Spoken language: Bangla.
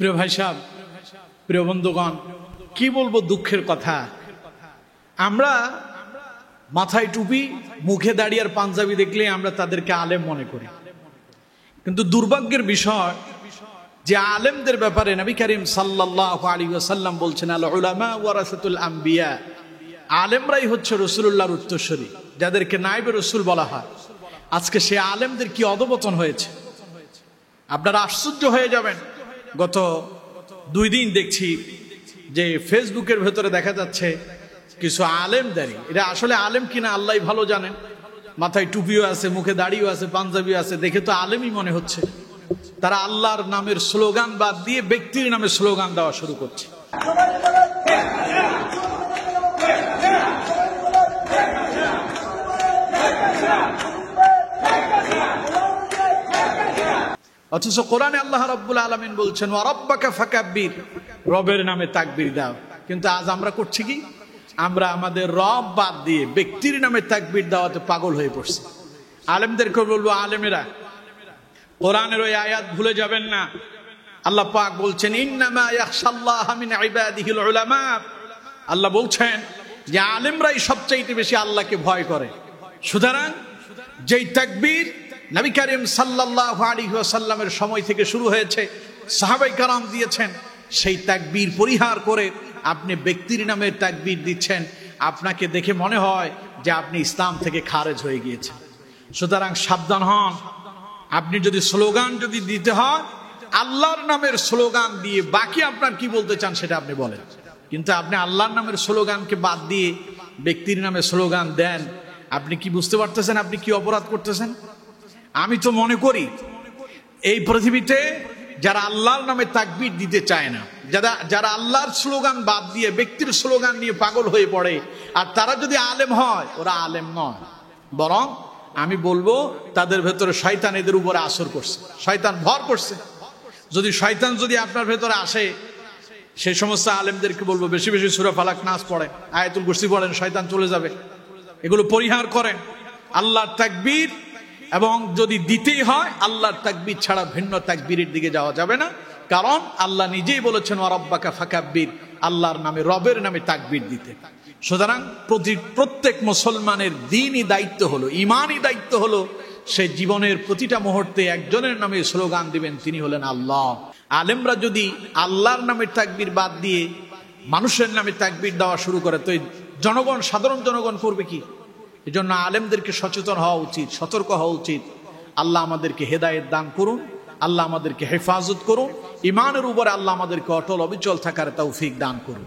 প্রিয় ভাই সাহেব, প্রিয় বন্ধুগণ, কি বলবো দুঃখের কথা। আমরা মাথায় টুপি, মুখে দাড়ি আর পাঞ্জাবি দেখলে আমরা তাদেরকে আলেম মনে করি, কিন্তু দুর্ভাগ্যের বিষয় যে আলেমদের ব্যাপারে নবী করিম সাল্লাল্লাহু আলাইহি ওয়াসাল্লাম বলছেন, আল উলামা ওয়ারাসাতুল আম্বিয়া, আলেমরাই হচ্ছে রাসূলুল্লাহর উত্তরসূরি, যাদেরকে নায়েবে রাসূল বলা হয়। আজকে সে আলেমদের কি অধপতন হয়েছে, আপনারা আশ্চর্য হয়ে যাবেন। গত 2 দিন দেখছি যে ফেসবুকের ভেতরে দেখা যাচ্ছে কিছু আলেমদারি, এরা আসলে আলেম কিনা আল্লাহই ভালো জানেন, মাথায় টুপিও আছে, মুখে দাড়িও আছে, পাঞ্জাবিও আছে, দেখে তো আলেমই মনে হচ্ছে। তারা আল্লাহর নামের স্লোগান বাদ দিয়ে ব্যক্তির নামে স্লোগান দেওয়া শুরু করছে। অথচ কোরআনে আল্লাহ রাব্বুল আলামিন বলছেন, ওয়া রাব্বাকা ফাকাব্বির, রবের নামে তাকবীর দাও। কিন্তু আজ আমরা করছি কি, আমরা আমাদের রব বাদ দিয়ে ব্যক্তির নামে তাকবীর দেওয়াতে পাগল হয়ে পড়ছি। আলেমদেরকে বলবো, আলেমেরা কোরআনের ওই আয়াত ভুলে যাবেন না। আল্লাহ পাক বলছেন, ইন্নামা ইয়াখশাল্লাহা মিন ইবাদিহিল উলামা, আল্লাহ বলছেন যে আলেমরাই সবচাইতে বেশি আল্লাহকে ভয় করে। সুতরাং যেই তাকবীর নবী করিম সাল্লাল্লাহু আলাইহি ওয়াসাল্লামের সময় থেকে শুরু হয়েছে, সাহাবায়ে কেরাম দিয়েছেন, সেই তাকবীর পরিহার করে আপনি ব্যক্তির নামে তাকবীর দিচ্ছেন, আপনাকে দেখে মনে হয় যে আপনি ইসলাম থেকে খারেজ হয়ে গিয়েছেন। সুতরাং সাবধান হন। আপনি যদি স্লোগান দিতে হয়, আল্লাহর নামের স্লোগান দিয়ে বাকি আপনার কি বলতে চান সেটা আপনি বলেন, কিন্তু আপনি আল্লাহর নামের স্লোগানকে বাদ দিয়ে ব্যক্তির নামে স্লোগান দেন, আপনি কি বুঝতে পারতেছেন আপনি কি অপরাধ করতেছেন? আমি তো মনে করি এই পৃথিবীতে যারা আল্লাহর নামে তাকবীর দিতে চায় না, যারা আল্লাহর স্লোগান বাদ দিয়ে ব্যক্তির স্লোগান নিয়ে পাগল হয়ে পড়ে, আর তারা যদি আলেম হয়, ওরা আলেম নয়, বরং আমি বলবো তাদের ভেতরে শয়তান এদের উপরে আসর করছে, শয়তান ভর করছে। যদি শয়তান আপনার ভেতরে আসে, সেই সমস্ত আলেমদেরকে বলবো বেশি বেশি সূরা ফালাক নাস পড়েন, আয়াতুল কুরসি পড়েন, শয়তান চলে যাবে। এগুলো পরিহার করেন। আল্লাহর তাকবীর, এবং যদি দিতেই হয় আল্লাহর তাকবীর ছাড়া ভিন্ন তাকবীরের দিকে যাওয়া যাবে না, কারণ আল্লাহ নিজেই বলেছেন, ওয়া রাব্বাকা ফাকাব্বির, আল্লাহর নামে, রবের নামে তাকবীর দিতে। সুতরাং প্রত্যেক মুসলমানের দ্বীনি দায়িত্ব হলো, ইমানি দায়িত্ব হলো, সে জীবনের প্রতিটা মুহূর্তে একজনের নামে স্লোগান দিবেন, তিনি হলেন আল্লাহ। আলেমরা যদি আল্লাহর নামে তাকবীর বাদ দিয়ে মানুষের নামে তাকবীর দেওয়া শুরু করে, তো জনগণ, সাধারণ জনগণ করবে কি? এই জন্য আলেমদেরকে সচেতন হওয়া উচিত, সতর্ক হওয়া উচিত। আল্লাহ আমাদেরকে হেদায়েত দান করুন, আল্লাহ আমাদেরকে হেফাজত করুন, ইমানের উপরে আল্লাহ আমাদেরকে অটল অবিচল থাকার তৌফিক দান করুন।